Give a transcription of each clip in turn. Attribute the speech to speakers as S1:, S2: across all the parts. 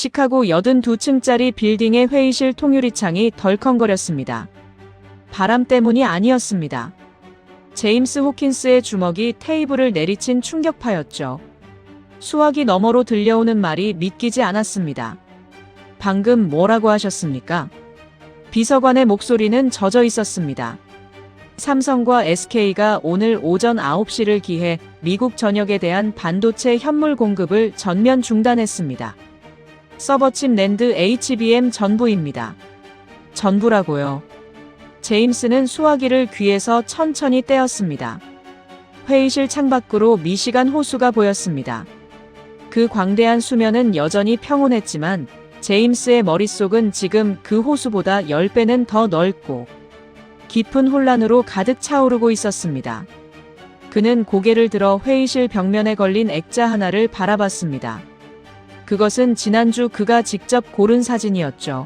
S1: 시카고 82층짜리 빌딩의 회의실 통유리창이 덜컹거렸습니다. 바람 때문이 아니었습니다. 제임스 호킨스의 주먹이 테이블을 내리친 충격파였죠. 수화기 너머로 들려오는 말이 믿기지 않았습니다. 방금 뭐라고 하셨습니까? 비서관의 목소리는 젖어 있었습니다. 삼성과 SK가 오늘 오전 9시를 기해 미국 전역에 대한 반도체 현물 공급을 전면 중단했습니다. 서버칩 낸드 HBM 전부입니다. 전부라고요. 제임스는 수화기를 귀에서 천천히 떼었습니다. 회의실 창밖으로 미시간 호수가 보였습니다. 그 광대한 수면은 여전히 평온했지만 제임스의 머릿속은 지금 그 호수보다 10배는 더 넓고 깊은 혼란으로 가득 차오르고 있었습니다. 그는 고개를 들어 회의실 벽면에 걸린 액자 하나를 바라봤습니다. 그것은 지난주 그가 직접 고른 사진이었죠.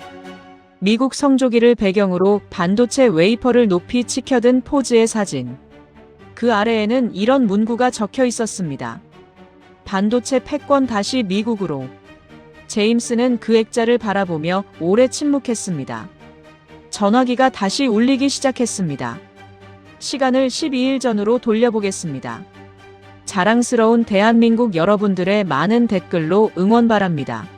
S1: 미국 성조기를 배경으로 반도체 웨이퍼를 높이 치켜든 포즈의 사진. 그 아래에는 이런 문구가 적혀 있었습니다. 반도체 패권 다시 미국으로. 제임스는 그 액자를 바라보며 오래 침묵했습니다. 전화기가 다시 울리기 시작했습니다. 시간을 12일 전으로 돌려보겠습니다. 자랑스러운 대한민국 여러분들의 많은 댓글로 응원 바랍니다.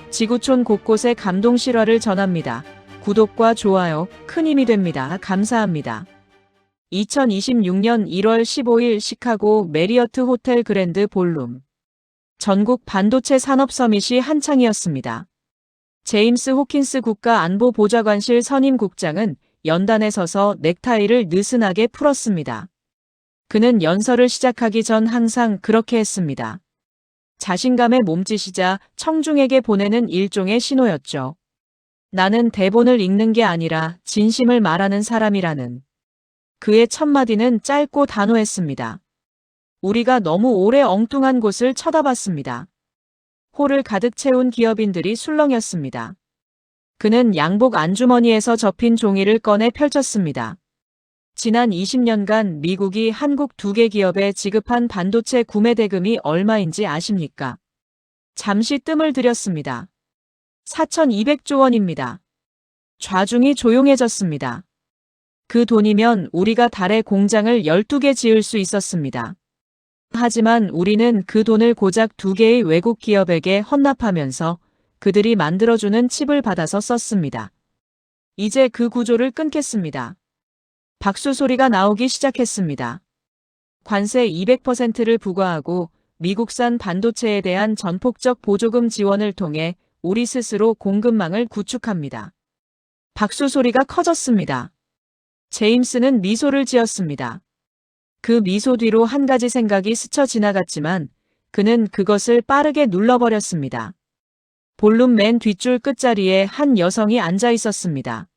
S1: 지구촌 곳곳에 감동 실화를 전합니다. 구독과 좋아요 큰 힘이 됩니다. 감사합니다. 2026년 1월 15일 시카고 메리어트 호텔 그랜드 볼룸. 전국 반도체 산업 서밋이 한창이었습니다. 제임스 호킨스 국가안보보좌관실 선임 국장은 연단에 서서 넥타이를 느슨하게 풀었습니다. 그는 연설을 시작하기 전 항상 그렇게 했습니다. 자신감의 몸짓이자 청중에게 보내는 일종의 신호였죠. 나는 대본을 읽는 게 아니라 진심을 말하는 사람이라는. 그의 첫마디는 짧고 단호했습니다. 우리가 너무 오래 엉뚱한 곳을 쳐다봤습니다. 홀을 가득 채운 기업인들이 술렁였습니다. 그는 양복 안주머니에서 접힌 종이를 꺼내 펼쳤습니다. 지난 20년간 미국이 한국 2개 기업에 지급한 반도체 구매 대금이 얼마인지 아십니까? 잠시 뜸을 들였습니다. 4,200조 원입니다. 좌중이 조용해졌습니다. 그 돈이면 우리가 달에 공장을 12개 지을 수 있었습니다. 하지만 우리는 그 돈을 고작 2개의 외국 기업에게 헌납하면서 그들이 만들어주는 칩을 받아서 썼습니다. 이제 그 구조를 끊겠습니다. 박수 소리가 나오기 시작했습니다. 관세 200%를 부과하고 미국산 반도체에 대한 전폭적 보조금 지원을 통해 우리 스스로 공급망을 구축합니다. 박수 소리가 커졌습니다. 제임스는 미소를 지었습니다. 그 미소 뒤로 한 가지 생각이 스쳐 지나갔지만 그는 그것을 빠르게 눌러버렸습니다. 볼룸 맨 뒷줄 끝자리에 한 여성이 앉아 있었습니다.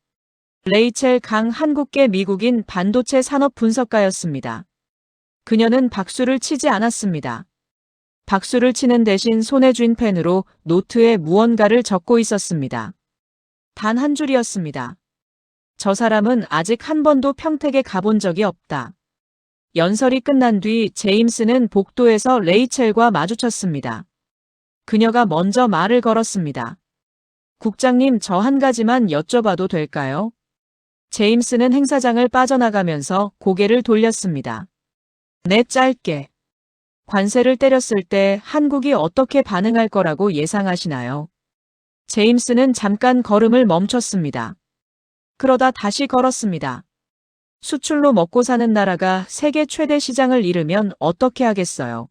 S1: 레이첼 강 한국계 미국인 반도체 산업 분석가였습니다. 그녀는 박수를 치지 않았습니다. 박수를 치는 대신 손에 쥔 펜으로 노트에 무언가를 적고 있었습니다. 단 한 줄이었습니다. 저 사람은 아직 한 번도 평택에 가본 적이 없다. 연설이 끝난 뒤 제임스는 복도에서 레이첼과 마주쳤습니다. 그녀가 먼저 말을 걸었습니다. 국장님, 저 한 가지만 여쭤봐도 될까요? 제임스는 행사장을 빠져나가면서 고개를 돌렸습니다. 네, 짧게. 관세를 때렸을 때 한국이 어떻게 반응할 거라고 예상하시나요? 제임스는 잠깐 걸음을 멈췄습니다. 그러다 다시 걸었습니다. 수출로 먹고 사는 나라가 세계 최대 시장을 잃으면 어떻게 하겠어요?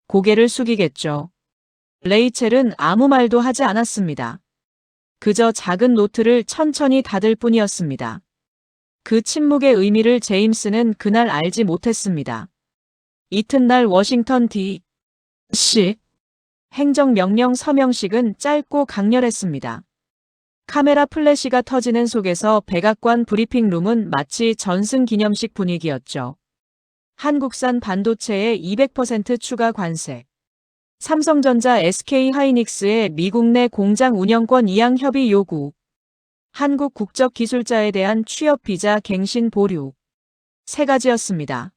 S1: 고개를 숙이겠죠. 레이첼은 아무 말도 하지 않았습니다. 그저 작은 노트를 천천히 닫을 뿐이었습니다. 그 침묵의 의미를 제임스는 그날 알지 못했습니다. 이튿날 워싱턴 D.C. 행정명령 서명식은 짧고 강렬했습니다. 카메라 플래시가 터지는 속에서 백악관 브리핑룸은 마치 전승 기념식 분위기였죠. 한국산 반도체의 200% 추가 관세. 삼성전자 SK하이닉스의 미국 내 공장 운영권 이양 협의 요구. 한국 국적 기술자에 대한 취업 비자 갱신 보류. 세 가지였습니다.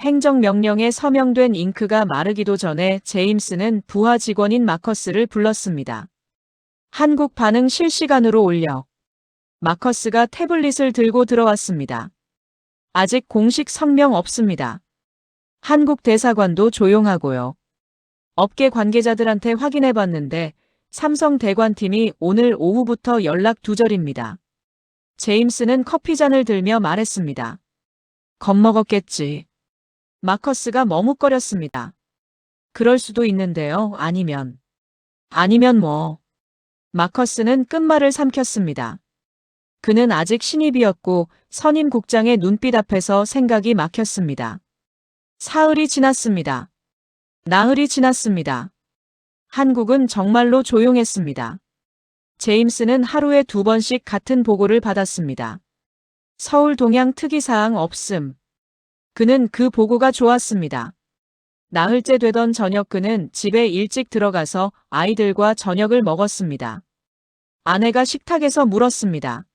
S1: 행정명령에 서명된 잉크가 마르기도 전에 제임스는 부하 직원인 마커스를 불렀습니다. 한국 반응 실시간으로 올려. 마커스가 태블릿을 들고 들어왔습니다. 아직 공식 성명 없습니다. 한국 대사관도 조용하고요. 업계 관계자들한테 확인해봤는데 삼성 대관팀이 오늘 오후부터 연락 두절입니다. 제임스는 커피잔을 들며 말했습니다. 겁먹었겠지. 마커스가 머뭇거렸습니다. 그럴 수도 있는데요. 아니면 뭐. 마커스는 끝말을 삼켰습니다. 그는 아직 신입이었고 선임 국장의 눈빛 앞에서 생각이 막혔습니다. 사흘이 지났습니다. 나흘이 지났습니다. 한국은 정말로 조용했습니다. 제임스는 하루에 2번씩 같은 보고를 받았습니다. 서울 동향 특이사항 없음. 그는 그 보고가 좋았습니다. 나흘째 되던 저녁 그는 집에 일찍 들어가서 아이들과 저녁을 먹었습니다. 아내가 식탁에서 물었습니다.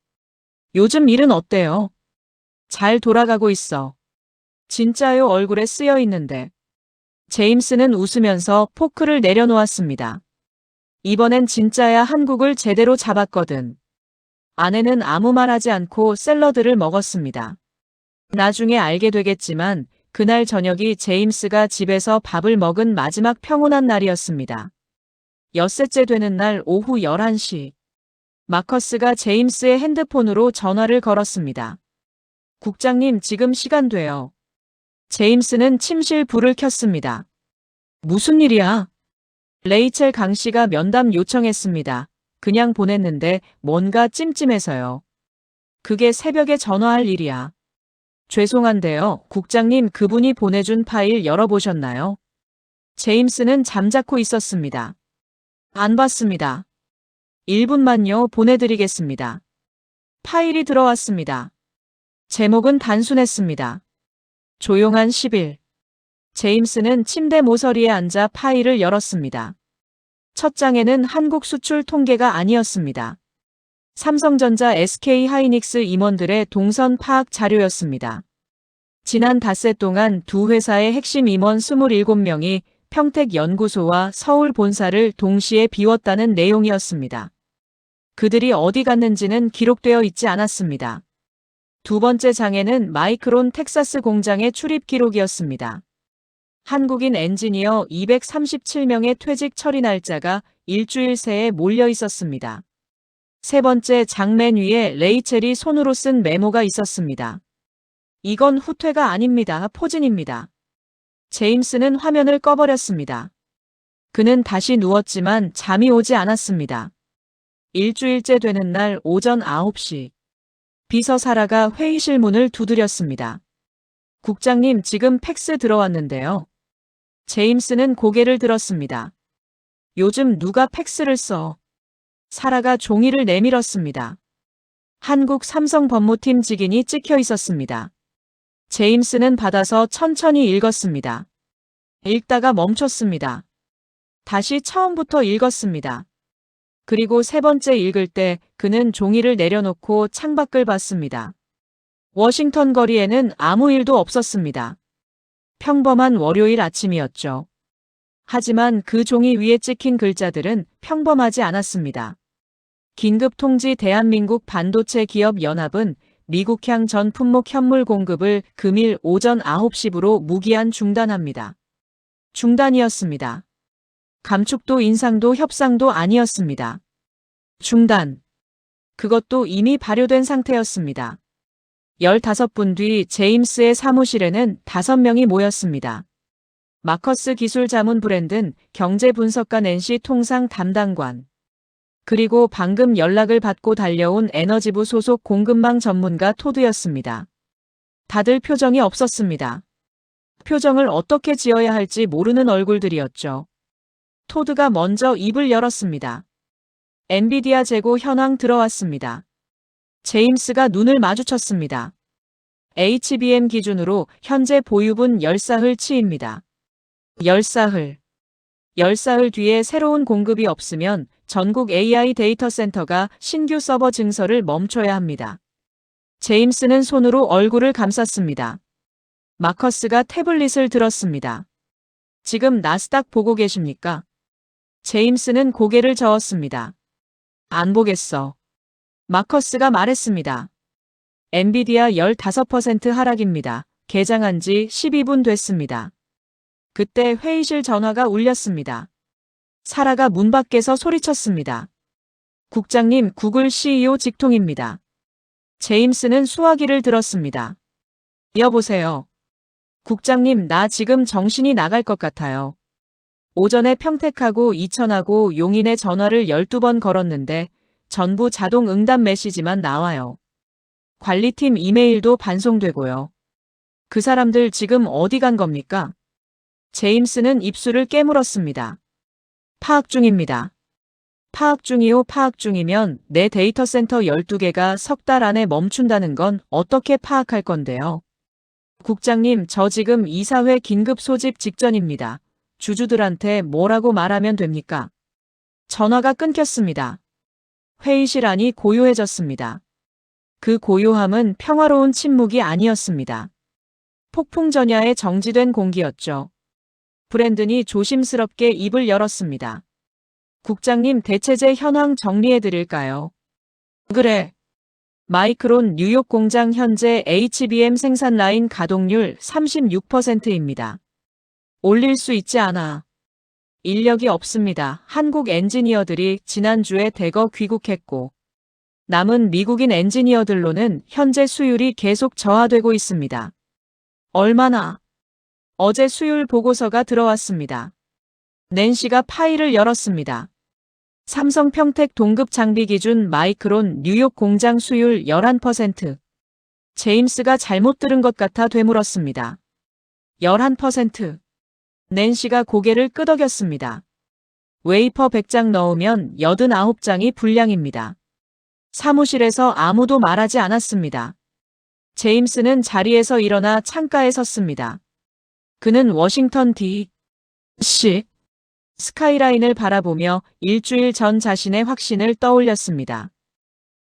S1: 요즘 일은 어때요? 잘 돌아가고 있어. 진짜요? 얼굴에 쓰여 있는데. 제임스는 웃으면서 포크를 내려놓았습니다. 이번엔 진짜야. 한국을 제대로 잡았거든. 아내는 아무 말 하지 않고 샐러드를 먹었습니다. 나중에 알게 되겠지만 그날 저녁이 제임스가 집에서 밥을 먹은 마지막 평온한 날이었습니다. 엿새째 되는 날 오후 11시. 마커스가 제임스의 핸드폰으로 전화를 걸었습니다. 국장님, 지금 시간 돼요. 제임스는 침실 불을 켰습니다. 무슨 일이야? 레이첼 강 씨가 면담 요청했습니다. 그냥 보냈는데 뭔가 찜찜해서요. 그게 새벽에 전화할 일이야. 죄송한데요, 국장님, 그분이 보내준 파일 열어보셨나요? 제임스는 잠자코 있었습니다. 안 봤습니다. 1분만요, 보내드리겠습니다. 파일이 들어왔습니다. 제목은 단순했습니다. 조용한 10일. 제임스는 침대 모서리에 앉아 파일을 열었습니다. 첫 장에는 한국 수출 통계가 아니었습니다. 삼성전자 SK하이닉스 임원들의 동선 파악 자료였습니다. 지난 닷새 동안 두 회사의 핵심 임원 27명이 평택연구소와 서울 본사를 동시에 비웠다는 내용이었습니다. 그들이 어디 갔는지는 기록되어 있지 않았습니다. 두 번째 장에는 마이크론 텍사스 공장의 출입 기록이었습니다. 한국인 엔지니어 237명의 퇴직 처리 날짜가 일주일 새에 몰려 있었습니다. 세 번째 장 맨 위에 레이첼이 손으로 쓴 메모가 있었습니다. 이건 후퇴가 아닙니다. 포진입니다. 제임스는 화면을 꺼버렸습니다. 그는 다시 누웠지만 잠이 오지 않았습니다. 일주일째 되는 날 오전 9시. 비서 사라가 회의실 문을 두드렸습니다. 국장님, 지금 팩스 들어왔는데요. 제임스는 고개를 들었습니다. 요즘 누가 팩스를 써? 사라가 종이를 내밀었습니다. 한국 삼성 법무팀 직인이 찍혀 있었습니다. 제임스는 받아서 천천히 읽었습니다. 읽다가 멈췄습니다. 다시 처음부터 읽었습니다. 그리고 세 번째 읽을 때 그는 종이를 내려놓고 창밖을 봤습니다. 워싱턴 거리에는 아무 일도 없었습니다. 평범한 월요일 아침이었죠. 하지만 그 종이 위에 찍힌 글자들은 평범하지 않았습니다. 긴급 통지 대한민국 반도체 기업 연합은 미국향 전 품목 현물 공급을 금일 오전 9시부로 무기한 중단합니다. 중단이었습니다. 감축도 인상도 협상도 아니었습니다. 중단. 그것도 이미 발효된 상태였습니다. 15분 뒤 제임스의 사무실에는 5명이 모였습니다. 마커스 기술 자문 브랜든 경제분석가 낸시 통상 담당관. 그리고 방금 연락을 받고 달려온 에너지부 소속 공급망 전문가 토드였습니다. 다들 표정이 없었습니다. 표정을 어떻게 지어야 할지 모르는 얼굴들이었죠. 토드가 먼저 입을 열었습니다. 엔비디아 재고 현황 들어왔습니다. 제임스가 눈을 마주쳤습니다. HBM 기준으로 현재 보유분 14흘치입니다. 14흘. 14흘 뒤에 새로운 공급이 없으면 전국 AI 데이터 센터가 신규 서버 증설을 멈춰야 합니다. 제임스는 손으로 얼굴을 감쌌습니다. 마커스가 태블릿을 들었습니다. 지금 나스닥 보고 계십니까? 제임스는 고개를 저었습니다. 안 보겠어. 마커스가 말했습니다. 엔비디아 15% 하락입니다. 개장한 지 12분 됐습니다. 그때 회의실 전화가 울렸습니다. 사라가 문 밖에서 소리쳤습니다. 국장님, 구글 CEO 직통입니다. 제임스는 수화기를 들었습니다. 여보세요. 국장님, 나 지금 정신이 나갈 것 같아요. 오전에 평택하고 이천하고 용인에 전화를 12번 걸었는데 전부 자동 응답 메시지만 나와요. 관리팀 이메일도 반송되고요. 그 사람들 지금 어디 간 겁니까? 제임스는 입술을 깨물었습니다. 파악 중입니다. 파악 중이요. 파악 중이면 내 데이터 센터 12개가 석 달 안에 멈춘다는 건 어떻게 파악할 건데요? 국장님, 저 지금 이사회 긴급 소집 직전입니다. 주주들한테 뭐라고 말하면 됩니까? 전화가 끊겼습니다. 회의실 안이 고요해졌습니다. 그 고요함은 평화로운 침묵이 아니었습니다. 폭풍 전야에 정지된 공기였죠. 브랜든이 조심스럽게 입을 열었습니다. 국장님, 대체제 현황 정리해드릴까요? 그래. 마이크론 뉴욕 공장 현재 HBM 생산 라인 가동률 36%입니다. 올릴 수 있지 않아. 인력이 없습니다. 한국 엔지니어들이 지난주에 대거 귀국했고 남은 미국인 엔지니어들로는 현재 수율이 계속 저하되고 있습니다. 얼마나? 어제 수율 보고서가 들어왔습니다. 낸시가 파일을 열었습니다. 삼성 평택 동급 장비 기준 마이크론 뉴욕 공장 수율 11%. 제임스가 잘못 들은 것 같아 되물었습니다. 11%. 낸시가 고개를 끄덕였습니다. 웨이퍼 100장 넣으면 89장이 불량입니다. 사무실에서 아무도 말하지 않았습니다. 제임스는 자리에서 일어나 창가에 섰습니다. 그는 워싱턴 D.C. 스카이라인을 바라보며 일주일 전 자신의 확신을 떠올렸습니다.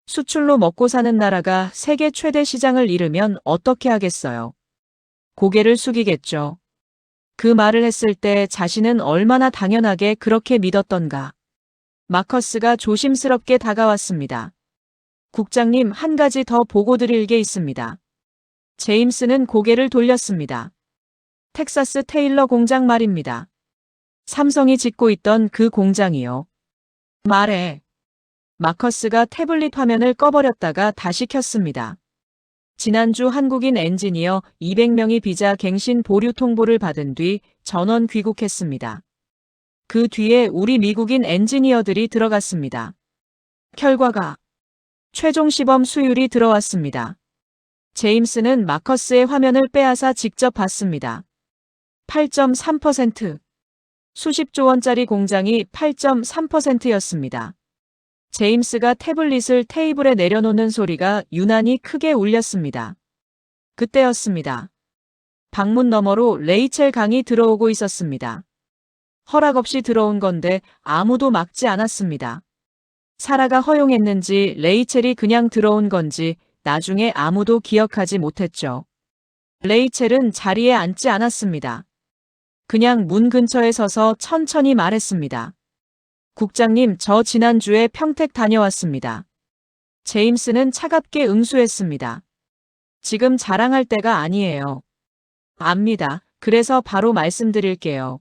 S1: 수출로 먹고 사는 나라가 세계 최대 시장을 잃으면 어떻게 하겠어요? 고개를 숙이겠죠. 그 말을 했을 때 자신은 얼마나 당연하게 그렇게 믿었던가. 마커스가 조심스럽게 다가왔습니다. 국장님, 한 가지 더 보고 드릴 게 있습니다. 제임스는 고개를 돌렸습니다. 텍사스 테일러 공장 말입니다. 삼성이 짓고 있던 그 공장이요. 말해. 마커스가 태블릿 화면을 꺼버렸다가 다시 켰습니다. 지난주 한국인 엔지니어 200명이 비자 갱신 보류 통보를 받은 뒤 전원 귀국했습니다. 그 뒤에 우리 미국인 엔지니어들이 들어갔습니다. 결과가 최종 시범 수율이 들어왔습니다. 제임스는 마커스의 화면을 빼앗아 직접 봤습니다. 8.3%. 수십조 원짜리 공장이 8.3%였습니다. 제임스가 태블릿을 테이블에 내려놓는 소리가 유난히 크게 울렸습니다. 그때였습니다. 방문 너머로 레이첼 강이 들어오고 있었습니다. 허락 없이 들어온 건데 아무도 막지 않았습니다. 사라가 허용했는지 레이첼이 그냥 들어온 건지 나중에 아무도 기억하지 못했죠. 레이첼은 자리에 앉지 않았습니다. 그냥 문 근처에 서서 천천히 말했습니다. 국장님, 저 지난주에 평택 다녀왔습니다. 제임스는 차갑게 응수했습니다. 지금 자랑할 때가 아니에요. 압니다. 그래서 바로 말씀드릴게요.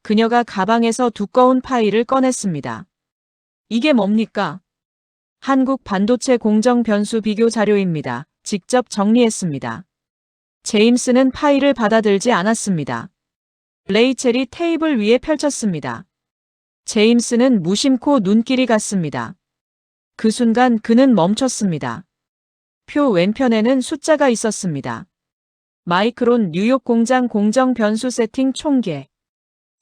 S1: 그녀가 가방에서 두꺼운 파일을 꺼냈습니다. 이게 뭡니까? 한국 반도체 공정 변수 비교 자료입니다. 직접 정리했습니다. 제임스는 파일을 받아들지 않았습니다. 레이첼이 테이블 위에 펼쳤습니다. 제임스는 무심코 눈길이 갔습니다. 그 순간 그는 멈췄습니다. 표 왼편에는 숫자가 있었습니다. 마이크론 뉴욕 공장 공정 변수 세팅 총계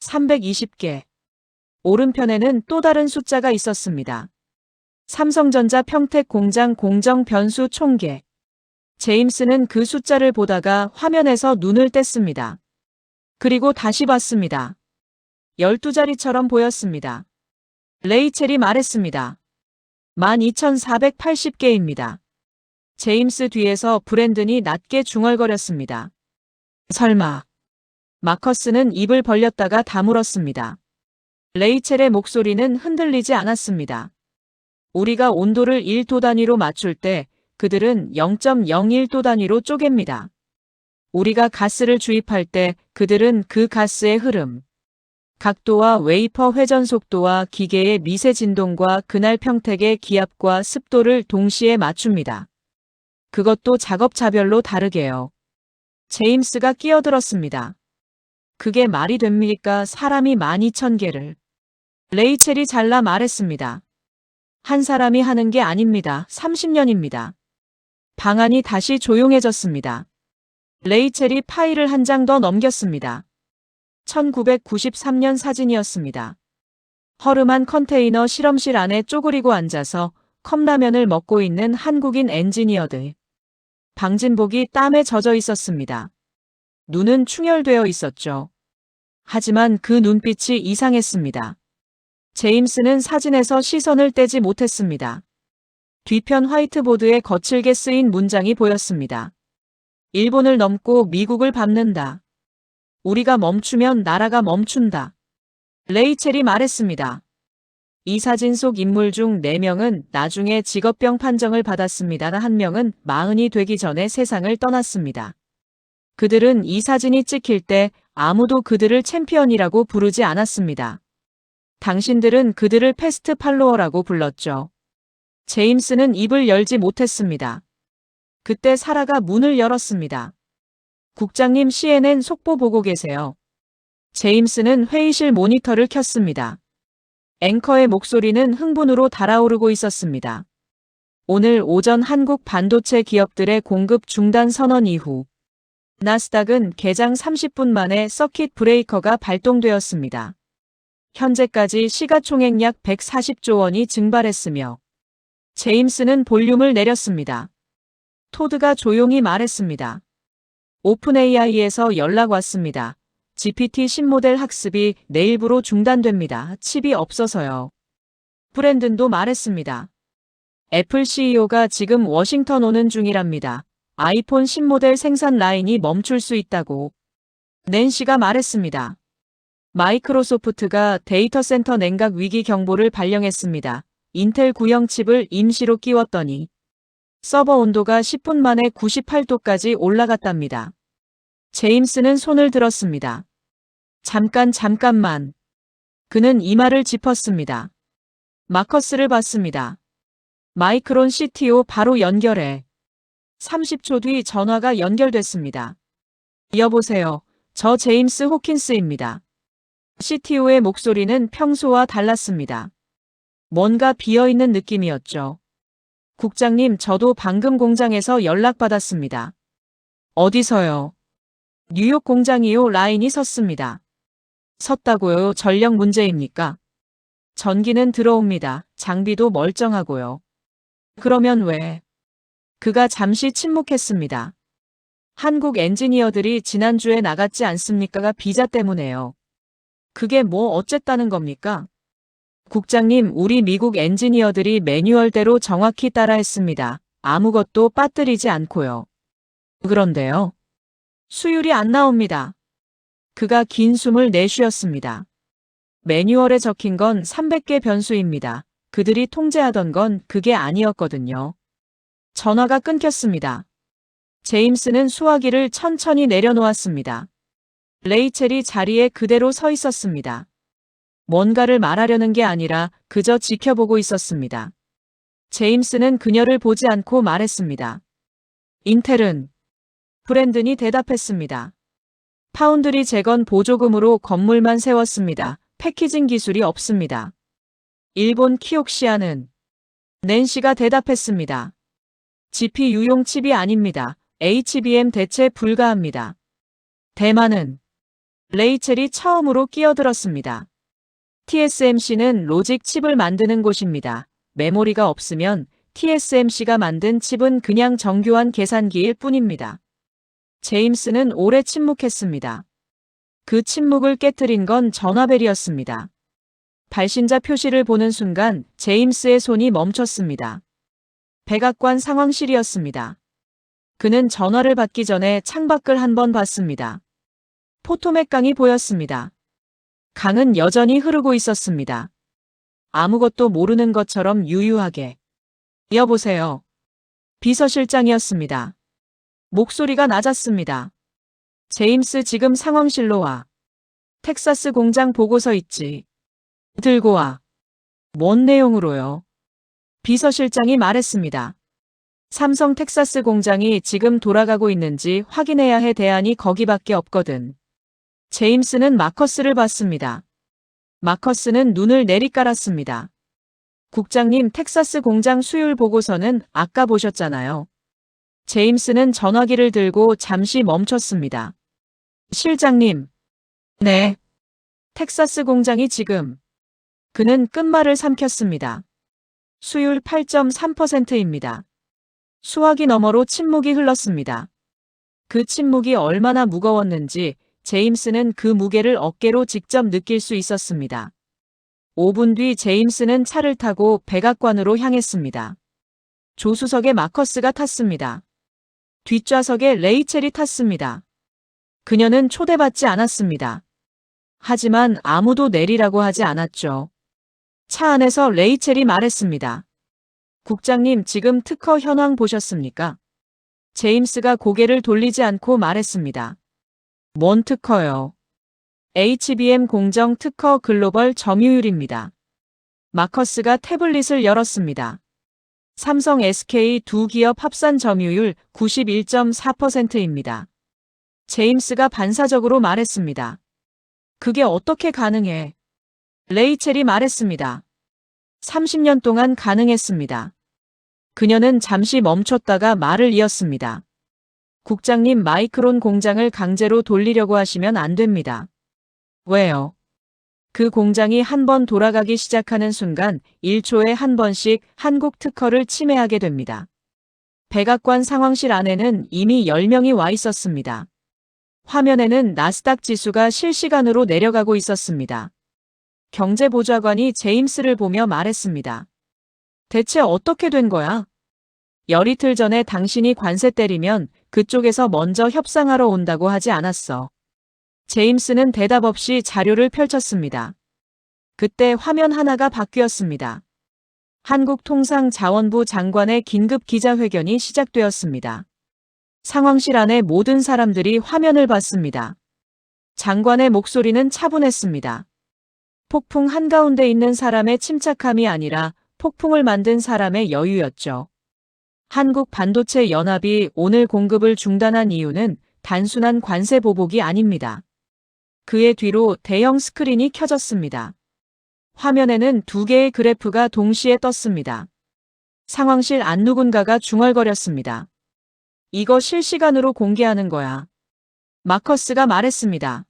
S1: 320개. 오른편에는 또 다른 숫자가 있었습니다. 삼성전자 평택 공장 공정 변수 총계. 제임스는 그 숫자를 보다가 화면에서 눈을 뗐습니다. 그리고 다시 봤습니다. 12자리처럼 보였습니다. 레이첼이 말했습니다. 12,480개입니다. 제임스 뒤에서 브랜든이 낮게 중얼거렸습니다. 설마. 마커스는 입을 벌렸다가 다물었습니다. 레이첼의 목소리는 흔들리지 않았습니다. 우리가 온도를 1도 단위로 맞출 때 그들은 0.01도 단위로 쪼갭니다. 우리가 가스를 주입할 때 그들은 그 가스의 흐름, 각도와 웨이퍼 회전 속도와 기계의 미세 진동과 그날 평택의 기압과 습도를 동시에 맞춥니다. 그것도 작업차별로 다르게요. 제임스가 끼어들었습니다. 그게 말이 됩니까? 사람이 12,000개를. 레이첼이 잘라 말했습니다. 한 사람이 하는 게 아닙니다. 30년입니다. 방안이 다시 조용해졌습니다. 레이첼이 파일을 한 장 더 넘겼습니다. 1993년 사진이었습니다. 허름한 컨테이너 실험실 안에 쪼그리고 앉아서 컵라면을 먹고 있는 한국인 엔지니어들. 방진복이 땀에 젖어 있었습니다. 눈은 충혈되어 있었죠. 하지만 그 눈빛이 이상했습니다. 제임스는 사진에서 시선을 떼지 못했습니다. 뒤편 화이트보드에 거칠게 쓰인 문장이 보였습니다. 일본을 넘고 미국을 밟는다. 우리가 멈추면 나라가 멈춘다. 레이첼이 말했습니다. 이 사진 속 인물 중 4명은 나중에 직업병 판정을 받았습니다. 1명은 40이 되기 전에 세상을 떠났습니다. 그들은 이 사진이 찍힐 때 아무도 그들을 챔피언이라고 부르지 않았습니다. 당신들은 그들을 패스트 팔로워라고 불렀죠. 제임스는 입을 열지 못했습니다. 그때 사라가 문을 열었습니다. 국장님, CNN 속보 보고 계세요. 제임스는 회의실 모니터를 켰습니다. 앵커의 목소리는 흥분으로 달아오르고 있었습니다. 오늘 오전 한국 반도체 기업들의 공급 중단 선언 이후 나스닥은 개장 30분 만에 서킷 브레이커가 발동되었습니다. 현재까지 시가총액 약 140조 원이 증발했으며 제임스는 볼륨을 내렸습니다. 토드가 조용히 말했습니다. 오픈 AI에서 연락 왔습니다. GPT 신모델 학습이 내일부로 중단됩니다. 칩이 없어서요. 브랜든도 말했습니다. 애플 CEO가 지금 워싱턴 오는 중이랍니다. 아이폰 신모델 생산 라인이 멈출 수 있다고. 낸시가 말했습니다. 마이크로소프트가 데이터 센터 냉각 위기 경보를 발령했습니다. 인텔 구형 칩을 임시로 끼웠더니 서버 온도가 10분 만에 98도까지 올라갔답니다. 제임스는 손을 들었습니다. 잠깐만. 그는 이마를 짚었습니다. 마커스를 봤습니다. 마이크론 CTO 바로 연결해. 30초 뒤 전화가 연결됐습니다. 여보세요. 저 제임스 호킨스입니다. CTO의 목소리는 평소와 달랐습니다. 뭔가 비어있는 느낌이었죠. 국장님, 저도 방금 공장에서 연락받았습니다. 어디서요? 뉴욕 공장이요. 라인이 섰습니다. 섰다고요? 전력 문제입니까? 전기는 들어옵니다. 장비도 멀쩡하고요. 그러면 왜? 그가 잠시 침묵했습니다. 한국 엔지니어들이 지난주에 나갔지 않습니까? 비자 때문에요. 그게 뭐 어쨌다는 겁니까? 국장님, 우리 미국 엔지니어들이 매뉴얼대로 정확히 따라했습니다. 아무것도 빠뜨리지 않고요. 그런데요. 수율이 안 나옵니다. 그가 긴 숨을 내쉬었습니다. 매뉴얼에 적힌 건 300개 변수입니다. 그들이 통제하던 건 그게 아니었거든요. 전화가 끊겼습니다. 제임스는 수화기를 천천히 내려놓았습니다. 레이첼이 자리에 그대로 서 있었습니다. 뭔가를 말하려는 게 아니라 그저 지켜보고 있었습니다. 제임스는 그녀를 보지 않고 말했습니다. 인텔은? 브랜든이 대답했습니다. 파운드리 재건 보조금으로 건물만 세웠습니다. 패키징 기술이 없습니다. 일본 키옥시아는? 낸시가 대답했습니다. GPU용 칩이 아닙니다. HBM 대체 불가합니다. 대만은? 레이첼이 처음으로 끼어들었습니다. TSMC는 로직 칩을 만드는 곳입니다. 메모리가 없으면 TSMC가 만든 칩은 그냥 정교한 계산기일 뿐입니다. 제임스는 오래 침묵했습니다. 그 침묵을 깨뜨린 건 전화벨이었습니다. 발신자 표시를 보는 순간 제임스의 손이 멈췄습니다. 백악관 상황실이었습니다. 그는 전화를 받기 전에 창밖을 한번 봤습니다. 포토맥 강이 보였습니다. 강은 여전히 흐르고 있었습니다. 아무것도 모르는 것처럼 유유하게. 여보세요. 비서실장이었습니다. 목소리가 낮았습니다. 제임스 지금 상황실로 와. 텍사스 공장 보고서 있지. 들고 와. 뭔 내용으로요? 비서실장이 말했습니다. 삼성 텍사스 공장이 지금 돌아가고 있는지 확인해야 해. 대안이 거기밖에 없거든. 제임스는 마커스를 봤습니다. 마커스는 눈을 내리깔았습니다. 국장님, 텍사스 공장 수율 보고서는 아까 보셨잖아요. 제임스는 전화기를 들고 잠시 멈췄습니다. 실장님. 네. 텍사스 공장이 지금. 그는 끝말을 삼켰습니다. 수율 8.3%입니다. 수화기 너머로 침묵이 흘렀습니다. 그 침묵이 얼마나 무거웠는지 제임스는 그 무게를 어깨로 직접 느낄 수 있었습니다. 5분 뒤 제임스는 차를 타고 백악관으로 향했습니다. 조수석에 마커스가 탔습니다. 뒷좌석에 레이첼이 탔습니다. 그녀는 초대받지 않았습니다. 하지만 아무도 내리라고 하지 않았죠. 차 안에서 레이첼이 말했습니다. 국장님, 지금 특허 현황 보셨습니까? 제임스가 고개를 돌리지 않고 말했습니다. 뭔 특허요? HBM 공정 특허 글로벌 점유율입니다. 마커스가 태블릿을 열었습니다. 삼성 SK 두 기업 합산 점유율 91.4%입니다. 제임스가 반사적으로 말했습니다. 그게 어떻게 가능해? 레이첼이 말했습니다. 30년 동안 가능했습니다. 그녀는 잠시 멈췄다가 말을 이었습니다. 국장님, 마이크론 공장을 강제로 돌리려고 하시면 안 됩니다. 왜요? 그 공장이 한 번 돌아가기 시작하는 순간 1초에 한 번씩 한국 특허를 침해하게 됩니다. 백악관 상황실 안에는 이미 10명이 와 있었습니다. 화면에는 나스닥 지수가 실시간으로 내려가고 있었습니다. 경제보좌관이 제임스를 보며 말했습니다. 대체 어떻게 된 거야? 열이틀 전에 당신이 관세 때리면 그쪽에서 먼저 협상하러 온다고 하지 않았어. 제임스는 대답 없이 자료를 펼쳤습니다. 그때 화면 하나가 바뀌었습니다. 한국통상자원부 장관의 긴급 기자회견이 시작되었습니다. 상황실 안의 모든 사람들이 화면을 봤습니다. 장관의 목소리는 차분했습니다. 폭풍 한가운데 있는 사람의 침착함이 아니라 폭풍을 만든 사람의 여유였죠. 한국반도체연합이 오늘 공급을 중단한 이유는 단순한 관세 보복이 아닙니다. 그의 뒤로 대형 스크린이 켜졌습니다. 화면에는 두 개의 그래프가 동시에 떴습니다. 상황실 안 누군가가 중얼거렸습니다. 이거 실시간으로 공개하는 거야. 마커스가 말했습니다.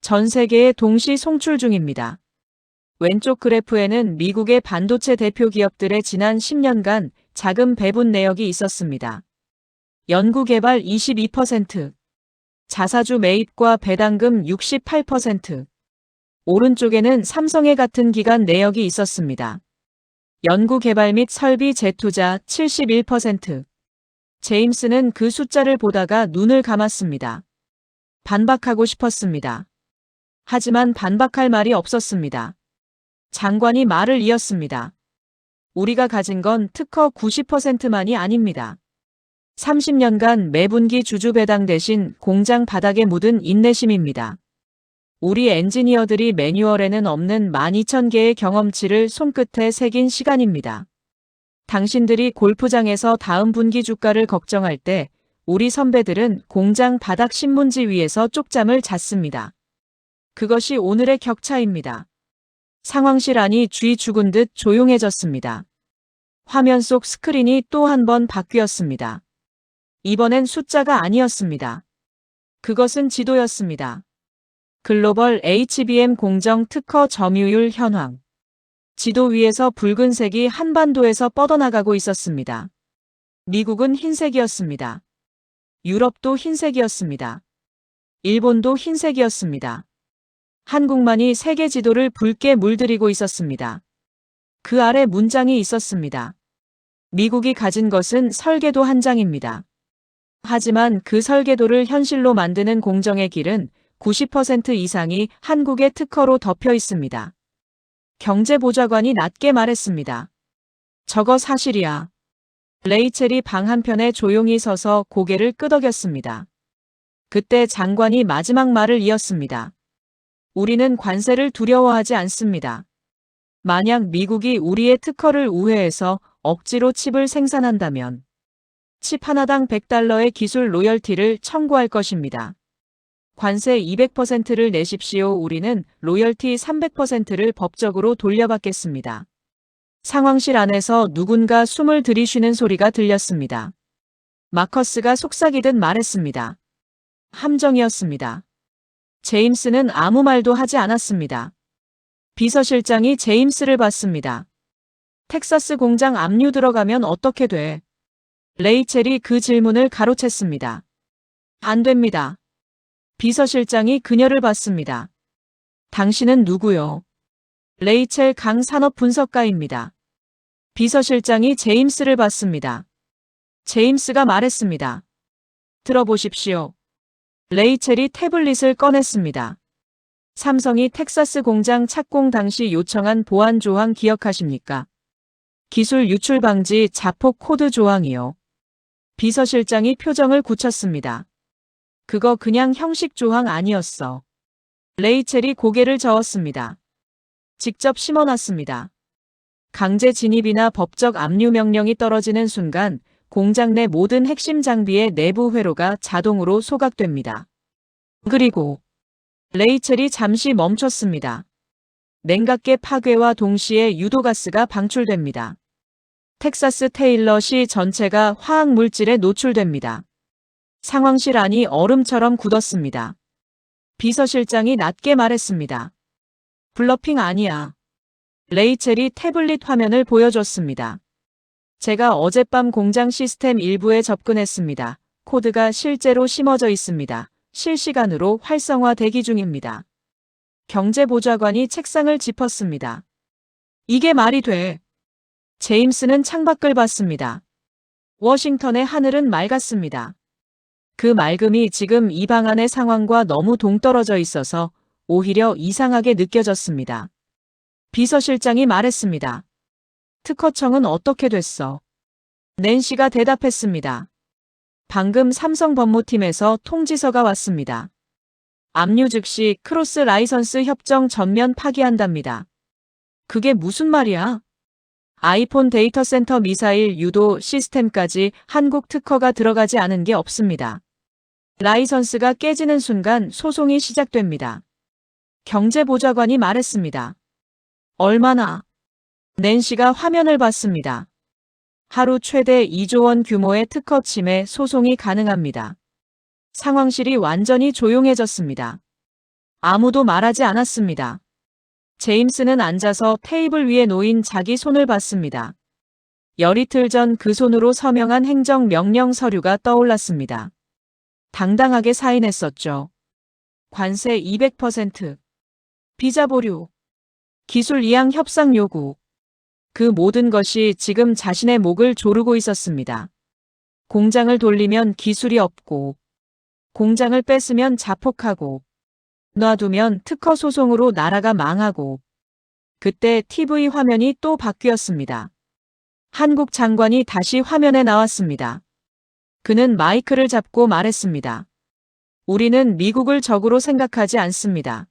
S1: 전 세계에 동시 송출 중입니다. 왼쪽 그래프에는 미국의 반도체 대표 기업들의 지난 10년간 자금 배분 내역이 있었습니다. 연구개발 22%, 자사주 매입과 배당금 68%. 오른쪽에는 삼성의 같은 기간 내역이 있었습니다. 연구개발 및 설비 재투자 71%. 제임스는 그 숫자를 보다가 눈을 감았습니다. 반박하고 싶었습니다. 하지만 반박할 말이 없었습니다. 장관이 말을 이었습니다. 우리가 가진 건 특허 90%만이 아닙니다. 30년간 매분기 주주 배당 대신 공장 바닥에 묻은 인내심입니다. 우리 엔지니어들이 매뉴얼에는 없는 12,000개의 경험치를 손끝에 새긴 시간입니다. 당신들이 골프장에서 다음 분기 주가를 걱정할 때 우리 선배들은 공장 바닥 신문지 위에서 쪽잠을 잤습니다. 그것이 오늘의 격차입니다. 상황실 안이 쥐 죽은 듯 조용해졌습니다. 화면 속 스크린이 또 한 번 바뀌었습니다. 이번엔 숫자가 아니었습니다. 그것은 지도였습니다. 글로벌 HBM 공정 특허 점유율 현황. 지도 위에서 붉은색이 한반도에서 뻗어나가고 있었습니다. 미국은 흰색이었습니다. 유럽도 흰색이었습니다. 일본도 흰색이었습니다. 한국만이 세계 지도를 붉게 물들이고 있었습니다. 그 아래 문장이 있었습니다. 미국이 가진 것은 설계도 한 장입니다. 하지만 그 설계도를 현실로 만드는 공정의 길은 90% 이상이 한국의 특허로 덮여 있습니다. 경제보좌관이 낮게 말했습니다. 저거 사실이야. 레이첼이 방 한편에 조용히 서서 고개를 끄덕였습니다. 그때 장관이 마지막 말을 이었습니다. 우리는 관세를 두려워하지 않습니다. 만약 미국이 우리의 특허를 우회해서 억지로 칩을 생산한다면 칩 하나당 $100의 기술 로열티를 청구할 것입니다. 관세 200%를 내십시오. 우리는 로열티 300%를 법적으로 돌려받겠습니다. 상황실 안에서 누군가 숨을 들이쉬는 소리가 들렸습니다. 마커스가 속삭이듯 말했습니다. 함정이었습니다. 제임스는 아무 말도 하지 않았습니다. 비서실장이 제임스를 봤습니다. 텍사스 공장 압류 들어가면 어떻게 돼? 레이첼이 그 질문을 가로챘습니다. 안 됩니다. 비서실장이 그녀를 봤습니다. 당신은 누구요? 레이첼 강 산업분석가입니다. 비서실장이 제임스를 봤습니다. 제임스가 말했습니다. 들어보십시오. 레이첼이 태블릿을 꺼냈습니다. 삼성이 텍사스 공장 착공 당시 요청한 보안 조항 기억하십니까? 기술 유출 방지 자폭 코드 조항이요. 비서실장이 표정을 굳혔습니다. 그거 그냥 형식 조항 아니었어. 레이첼이 고개를 저었습니다. 직접 심어놨습니다. 강제 진입이나 법적 압류 명령이 떨어지는 순간 공장 내 모든 핵심 장비의 내부 회로가 자동으로 소각됩니다. 그리고 레이첼이 잠시 멈췄습니다. 냉각계 파괴와 동시에 유도가스가 방출됩니다. 텍사스 테일러시 전체가 화학물질에 노출됩니다. 상황실 안이 얼음처럼 굳었습니다. 비서실장이 낮게 말했습니다. 블러핑 아니야. 레이첼이 태블릿 화면을 보여줬습니다. 제가 어젯밤 공장 시스템 일부에 접근했습니다. 코드가 실제로 심어져 있습니다. 실시간으로 활성화 대기 중입니다. 경제보좌관이 책상을 짚었습니다. 이게 말이 돼. 제임스는 창밖을 봤습니다. 워싱턴의 하늘은 맑았습니다. 그 맑음이 지금 이 방안의 상황과 너무 동떨어져 있어서 오히려 이상하게 느껴졌습니다. 비서실장이 말했습니다. 특허청은 어떻게 됐어? 낸시가 대답했습니다. 방금 삼성 법무팀에서 통지서가 왔습니다. 압류 즉시 크로스 라이선스 협정 전면 파기한답니다. 그게 무슨 말이야? 아이폰 데이터 센터 미사일 유도 시스템까지 한국 특허가 들어가지 않은 게 없습니다. 라이선스가 깨지는 순간 소송이 시작됩니다. 경제보좌관이 말했습니다. 얼마나? 낸시가 화면을 봤습니다. 하루 최대 2조 원 규모의 특허 침해 소송이 가능합니다. 상황실이 완전히 조용해졌습니다. 아무도 말하지 않았습니다. 제임스는 앉아서 테이블 위에 놓인 자기 손을 봤습니다. 열이틀 전 그 손으로 서명한 행정명령 서류가 떠올랐습니다. 당당하게 사인했었죠. 관세 200%, 비자 보류, 기술 이양 협상 요구. 그 모든 것이 지금 자신의 목을 조르고 있었습니다. 공장을 돌리면 기술이 없고, 공장을 뺏으면 자폭하고, 놔두면 특허 소송으로 나라가 망하고. 그때 TV 화면이 또 바뀌었습니다. 한국 장관이 다시 화면에 나왔습니다. 그는 마이크를 잡고 말했습니다. 우리는 미국을 적으로 생각하지 않습니다.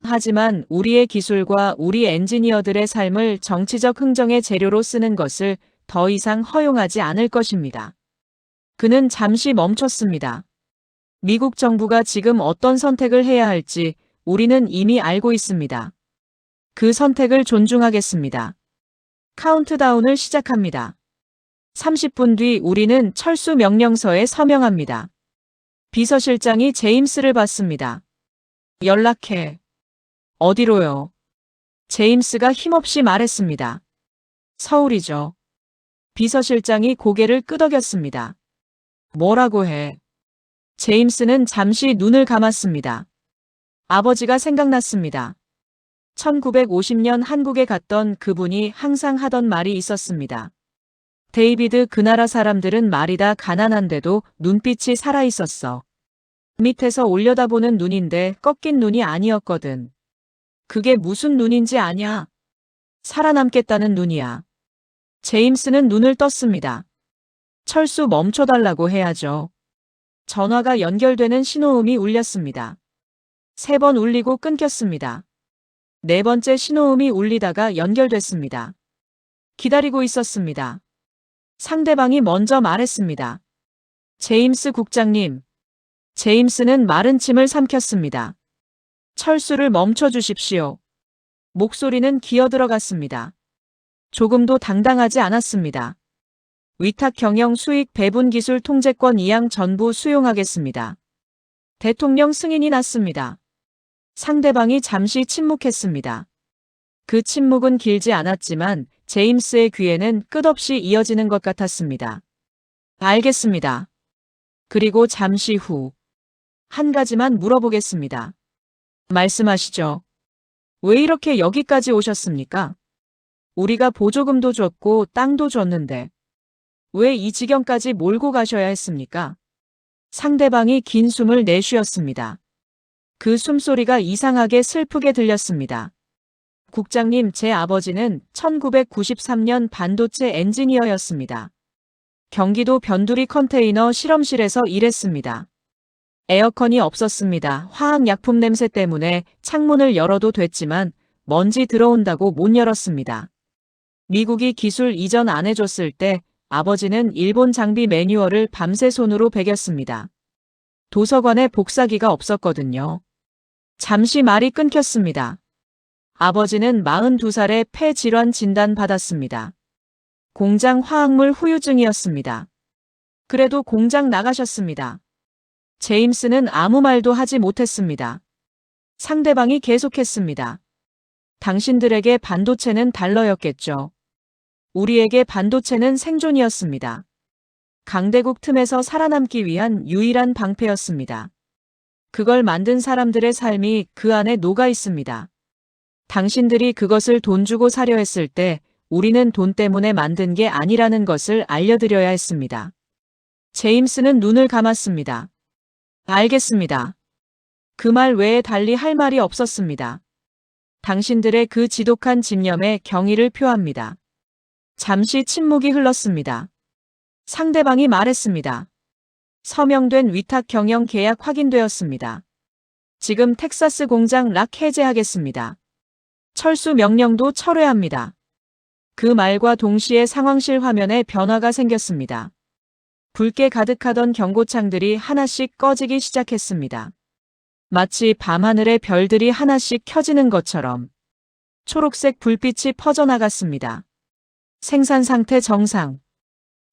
S1: 하지만 우리의 기술과 우리 엔지니어들의 삶을 정치적 흥정의 재료로 쓰는 것을 더 이상 허용하지 않을 것입니다. 그는 잠시 멈췄습니다. 미국 정부가 지금 어떤 선택을 해야 할지 우리는 이미 알고 있습니다. 그 선택을 존중하겠습니다. 카운트다운을 시작합니다. 30분 뒤 우리는 철수 명령서에 서명합니다. 비서실장이 제임스를 봤습니다. 연락해. 어디로요? 제임스가 힘없이 말했습니다. 서울이죠. 비서실장이 고개를 끄덕였습니다. 뭐라고 해? 제임스는 잠시 눈을 감았습니다. 아버지가 생각났습니다. 1950년 한국에 갔던 그분이 항상 하던 말이 있었습니다. 데이비드, 그 나라 사람들은 말이 다 가난한데도 눈빛이 살아있었어. 밑에서 올려다보는 눈인데 꺾인 눈이 아니었거든. 그게 무슨 눈인지 아냐? 살아남겠다는 눈이야. 제임스는 눈을 떴습니다. 철수 멈춰달라고 해야죠. 전화가 연결되는 신호음이 울렸습니다. 3번 울리고 끊겼습니다. 4번째 신호음이 울리다가 연결됐습니다. 기다리고 있었습니다. 상대방이 먼저 말했습니다. 제임스 국장님. 제임스는 마른 침을 삼켰습니다. 철수를 멈춰 주십시오. 목소리는 기어들어갔습니다. 조금도 당당하지 않았습니다. 위탁 경영 수익 배분 기술 통제권 이양 전부 수용하겠습니다. 대통령 승인이 났습니다. 상대방이 잠시 침묵했습니다. 그 침묵은 길지 않았지만 제임스의 귀에는 끝없이 이어지는 것 같았습니다. 알겠습니다. 그리고 잠시 후 한 가지만 물어보겠습니다. 말씀하시죠. 왜 이렇게 여기까지 오셨습니까? 우리가 보조금도 줬고 땅도 줬는데 왜 이 지경까지 몰고 가셔야 했습니까? 상대방이 긴 숨을 내쉬었습니다. 그 숨소리가 이상하게 슬프게 들렸습니다. 국장님, 제 아버지는 1993년 반도체 엔지니어였습니다. 경기도 변두리 컨테이너 실험실에서 일했습니다. 에어컨이 없었습니다. 화학약품 냄새 때문에 창문을 열어도 됐지만 먼지 들어온다고 못 열었습니다. 미국이 기술 이전 안 해줬을 때 아버지는 일본 장비 매뉴얼을 밤새 손으로 베겼습니다. 도서관에 복사기가 없었거든요. 잠시 말이 끊겼습니다. 아버지는 42살에 폐질환 진단 받았습니다. 공장 화학물 후유증이었습니다. 그래도 공장 나가셨습니다. 제임스는 아무 말도 하지 못했습니다. 상대방이 계속했습니다. 당신들에게 반도체는 달러였겠죠. 우리에게 반도체는 생존이었습니다. 강대국 틈에서 살아남기 위한 유일한 방패였습니다. 그걸 만든 사람들의 삶이 그 안에 녹아 있습니다. 당신들이 그것을 돈 주고 사려 했을 때 우리는 돈 때문에 만든 게 아니라는 것을 알려드려야 했습니다. 제임스는 눈을 감았습니다. 알겠습니다. 그 말 외에 달리 할 말이 없었습니다. 당신들의 그 지독한 집념에 경의를 표합니다. 잠시 침묵이 흘렀습니다. 상대방이 말했습니다. 서명된 위탁 경영 계약 확인되었습니다. 지금 텍사스 공장 락 해제하겠습니다. 철수 명령도 철회합니다. 그 말과 동시에 상황실 화면에 변화가 생겼습니다. 붉게 가득하던 경고창들이 하나씩 꺼지기 시작했습니다. 마치 밤하늘의 별들이 하나씩 켜지는 것처럼 초록색 불빛이 퍼져나갔습니다. 생산 상태 정상.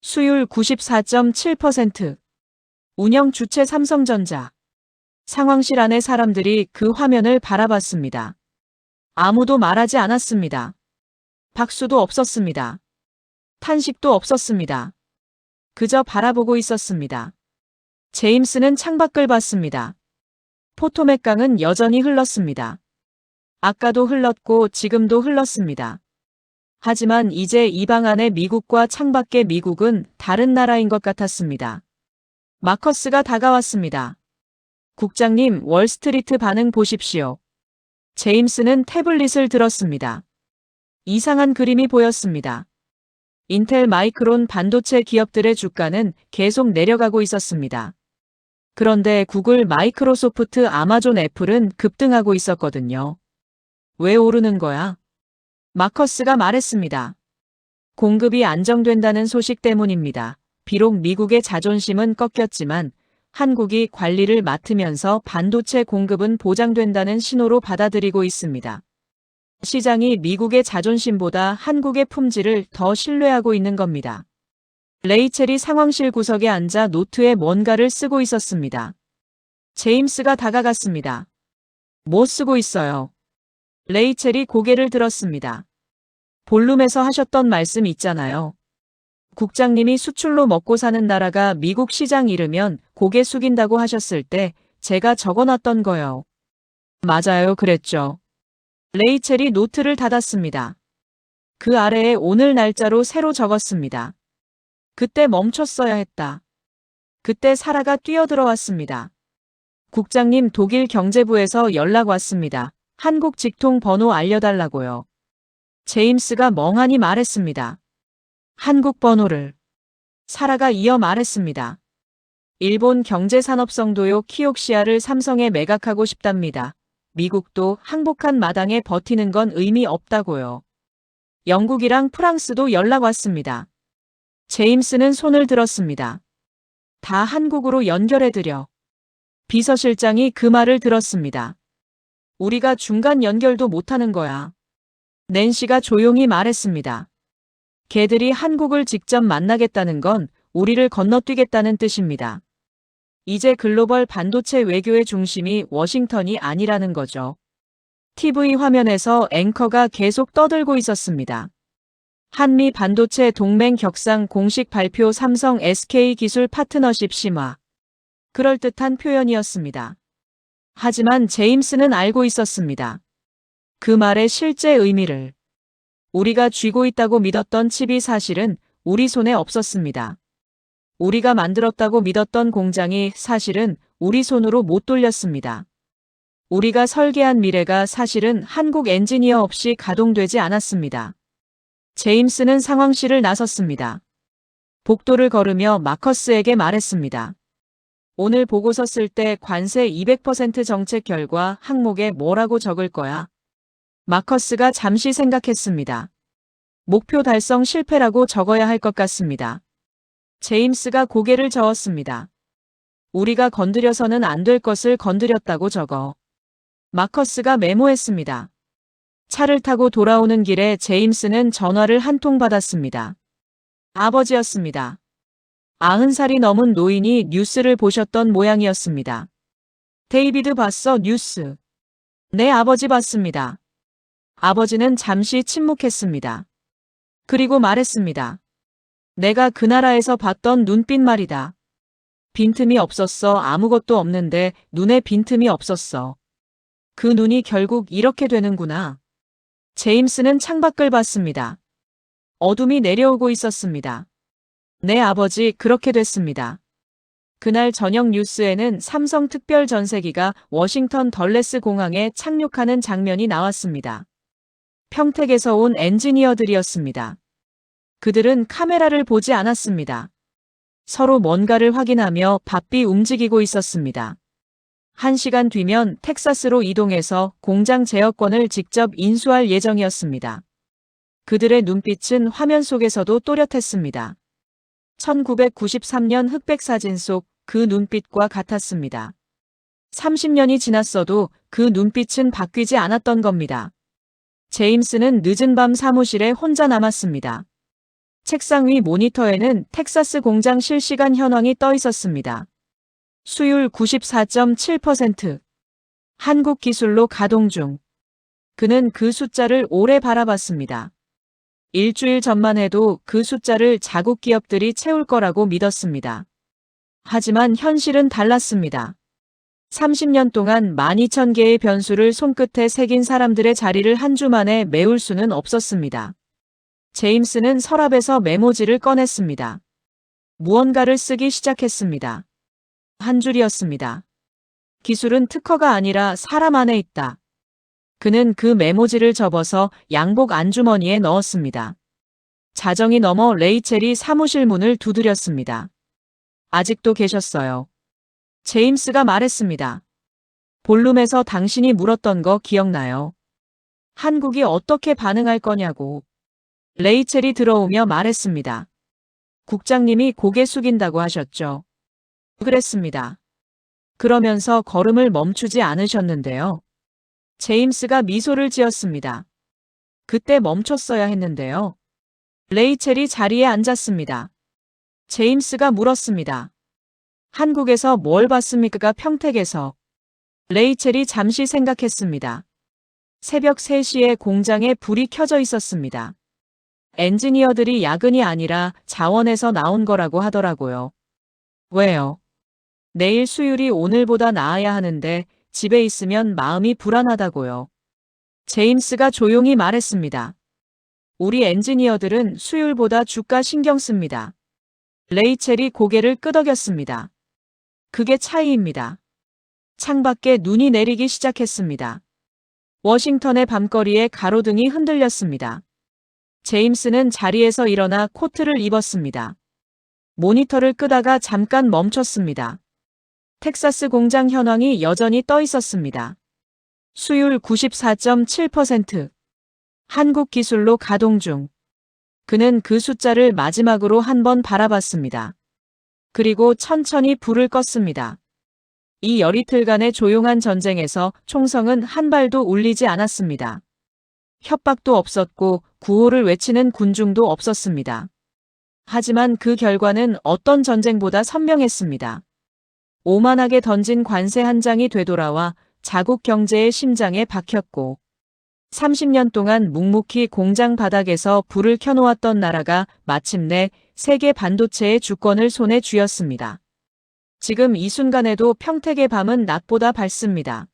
S1: 수율 94.7%. 운영 주체 삼성전자. 상황실 안의 사람들이 그 화면을 바라봤습니다. 아무도 말하지 않았습니다. 박수도 없었습니다. 탄식도 없었습니다. 그저 바라보고 있었습니다. 제임스는 창밖을 봤습니다. 포토맥 강은 여전히 흘렀습니다. 아까도 흘렀고 지금도 흘렀습니다. 하지만 이제 이 방 안의 미국과 창밖의 미국은 다른 나라인 것 같았습니다. 마커스가 다가왔습니다. 국장님, 월스트리트 반응 보십시오. 제임스는 태블릿을 들었습니다. 이상한 그림이 보였습니다. 인텔 마이크론 반도체 기업들의 주가는 계속 내려가고 있었습니다. 그런데 구글, 마이크로소프트, 아마존, 애플은 급등하고 있었거든요. 왜 오르는 거야? 마커스가 말했습니다. 공급이 안정된다는 소식 때문입니다. 비록 미국의 자존심은 꺾였지만 한국이 관리를 맡으면서 반도체 공급은 보장된다는 신호로 받아들이고 있습니다. 시장이 미국의 자존심보다 한국의 품질을 더 신뢰하고 있는 겁니다. 레이첼이 상황실 구석에 앉아 노트에 뭔가를 쓰고 있었습니다. 제임스가 다가갔습니다. 뭐 쓰고 있어요? 레이첼이 고개를 들었습니다. 볼룸에서 하셨던 말씀 있잖아요. 국장님이 수출로 먹고 사는 나라가 미국 시장 잃으면 고개 숙인다고 하셨을 때 제가 적어놨던 거요. 맞아요, 그랬죠. 레이첼이 노트를 닫았습니다. 그 아래에 오늘 날짜로 새로 적었습니다. 그때 멈췄어야 했다. 그때 사라가 뛰어들어왔습니다. 국장님, 독일 경제부에서 연락 왔습니다. 한국 직통 번호 알려달라고요. 제임스가 멍하니 말했습니다. 한국 번호를. 사라가 이어 말했습니다. 일본 경제산업성도요 키옥시아를 삼성에 매각하고 싶답니다. 미국도 항복한 마당에 버티는 건 의미 없다고요. 영국이랑 프랑스도 연락 왔습니다. 제임스는 손을 들었습니다. 다 한국으로 연결해드려. 비서실장이 그 말을 들었습니다. 우리가 중간 연결도 못하는 거야. 낸시가 조용히 말했습니다. 걔들이 한국을 직접 만나겠다는 건 우리를 건너뛰겠다는 뜻입니다. 이제 글로벌 반도체 외교의 중심이 워싱턴이 아니라는 거죠. TV 화면에서 앵커가 계속 떠들고 있었습니다. 한미 반도체 동맹 격상 공식 발표 삼성 SK 기술 파트너십 심화. 그럴듯한 표현이었습니다. 하지만 제임스는 알고 있었습니다. 그 말의 실제 의미를. 우리가 쥐고 있다고 믿었던 칩이 사실은 우리 손에 없었습니다. 우리가 만들었다고 믿었던 공장이 사실은 우리 손으로 못 돌렸습니다. 우리가 설계한 미래가 사실은 한국 엔지니어 없이 가동되지 않았습니다. 제임스는 상황실을 나섰습니다. 복도를 걸으며 마커스에게 말했습니다. 오늘 보고서 쓸 때 관세 200% 정책 결과 항목에 뭐라고 적을 거야? 마커스가 잠시 생각했습니다. 목표 달성 실패라고 적어야 할 것 같습니다. 제임스가 고개를 저었습니다. 우리가 건드려서는 안 될 것을 건드렸다고 적어. 마커스가 메모했습니다. 차를 타고 돌아오는 길에 제임스는 전화를 한 통 받았습니다. 아버지였습니다. 90살이 넘은 노인이 뉴스를 보셨던 모양이었습니다. 데이비드 봤어 뉴스. 네 아버지 봤습니다. 아버지는 잠시 침묵했습니다. 그리고 말했습니다. 내가 그 나라에서 봤던 눈빛 말이다. 빈틈이 없었어. 아무것도 없는데 눈에 빈틈이 없었어. 그 눈이 결국 이렇게 되는구나. 제임스는 창밖을 봤습니다. 어둠이 내려오고 있었습니다. 네 아버지 그렇게 됐습니다. 그날 저녁 뉴스에는 삼성 특별 전세기가 워싱턴 덜레스 공항에 착륙하는 장면이 나왔습니다. 평택에서 온 엔지니어들이었습니다. 그들은 카메라를 보지 않았습니다. 서로 뭔가를 확인하며 바삐 움직이고 있었습니다. 1시간 뒤면 텍사스로 이동해서 공장 제어권을 직접 인수할 예정이었습니다. 그들의 눈빛은 화면 속에서도 또렷했습니다. 1993년 흑백 사진 속 그 눈빛과 같았습니다. 30년이 지났어도 그 눈빛은 바뀌지 않았던 겁니다. 제임스는 늦은 밤 사무실에 혼자 남았습니다. 책상 위 모니터에는 텍사스 공장 실시간 현황이 떠 있었습니다. 수율 94.7%. 한국 기술로 가동 중. 그는 그 숫자를 오래 바라봤습니다. 일주일 전만 해도 그 숫자를 자국 기업들이 채울 거라고 믿었습니다. 하지만 현실은 달랐습니다. 30년 동안 12,000개의 변수를 손끝에 새긴 사람들의 자리를 한 주 만에 메울 수는 없었습니다. 제임스는 서랍에서 메모지를 꺼냈습니다. 무언가를 쓰기 시작했습니다. 한 줄이었습니다. 기술은 특허가 아니라 사람 안에 있다. 그는 그 메모지를 접어서 양복 안주머니에 넣었습니다. 자정이 넘어 레이첼이 사무실 문을 두드렸습니다. 아직도 계셨어요. 제임스가 말했습니다. 볼룸에서 당신이 물었던 거 기억나요? 한국이 어떻게 반응할 거냐고. 레이첼이 들어오며 말했습니다. 국장님이 고개 숙인다고 하셨죠. 그랬습니다. 그러면서 걸음을 멈추지 않으셨는데요. 제임스가 미소를 지었습니다. 그때 멈췄어야 했는데요. 레이첼이 자리에 앉았습니다. 제임스가 물었습니다. 한국에서 뭘 봤습니까? 평택에서. 레이첼이 잠시 생각했습니다. 새벽 3시에 공장에 불이 켜져 있었습니다. 엔지니어들이 야근이 아니라 자원에서 나온 거라고 하더라고요. 왜요? 내일 수율이 오늘보다 나아야 하는데 집에 있으면 마음이 불안하다고요. 제임스가 조용히 말했습니다. 우리 엔지니어들은 수율보다 주가 신경 씁니다. 레이첼이 고개를 끄덕였습니다. 그게 차이입니다. 창밖에 눈이 내리기 시작했습니다. 워싱턴의 밤거리에 가로등이 흔들렸습니다. 제임스는 자리에서 일어나 코트를 입었습니다. 모니터를 끄다가 잠깐 멈췄습니다. 텍사스 공장 현황이 여전히 떠 있었습니다. 수율 94.7%. 한국 기술로 가동 중. 그는 그 숫자를 마지막으로 한 번 바라봤습니다. 그리고 천천히 불을 껐습니다. 이 열이틀간의 조용한 전쟁에서 총성은 한 발도 울리지 않았습니다. 협박도 없었고 구호를 외치는 군중도 없었습니다. 하지만 그 결과는 어떤 전쟁보다 선명했습니다. 오만하게 던진 관세 한 장이 되돌아와 자국 경제의 심장에 박혔고 30년 동안 묵묵히 공장 바닥에서 불을 켜놓았던 나라가 마침내 세계 반도체의 주권을 손에 쥐었습니다. 지금 이 순간에도 평택의 밤은 낮보다 밝습니다.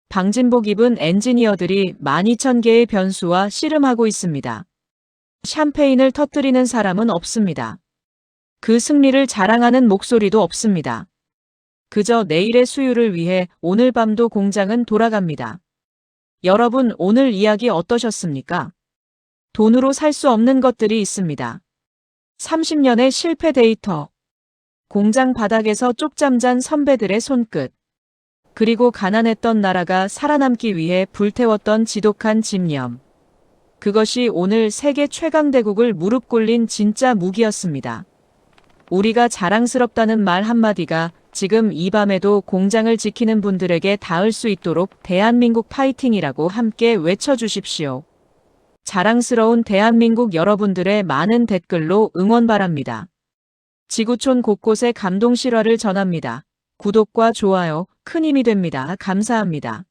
S1: 방진복 입은 엔지니어들이 12,000개의 변수와 씨름하고 있습니다. 샴페인을 터뜨리는 사람은 없습니다. 그 승리를 자랑하는 목소리도 없습니다. 그저 내일의 수요를 위해 오늘 밤도 공장은 돌아갑니다. 여러분, 오늘 이야기 어떠셨습니까? 돈으로 살 수 없는 것들이 있습니다. 30년의 실패 데이터. 공장 바닥에서 쪽잠 잔 선배들의 손끝. 그리고 가난했던 나라가 살아남기 위해 불태웠던 지독한 집념. 그것이 오늘 세계 최강대국을 무릎 꿇린 진짜 무기였습니다. 우리가 자랑스럽다는 말 한마디가 지금 이 밤에도 공장을 지키는 분들에게 닿을 수 있도록 대한민국 파이팅이라고 함께 외쳐주십시오. 자랑스러운 대한민국 여러분들의 많은 댓글로 응원 바랍니다. 지구촌 곳곳에 감동 실화를 전합니다. 구독과 좋아요, 큰 힘이 됩니다. 감사합니다.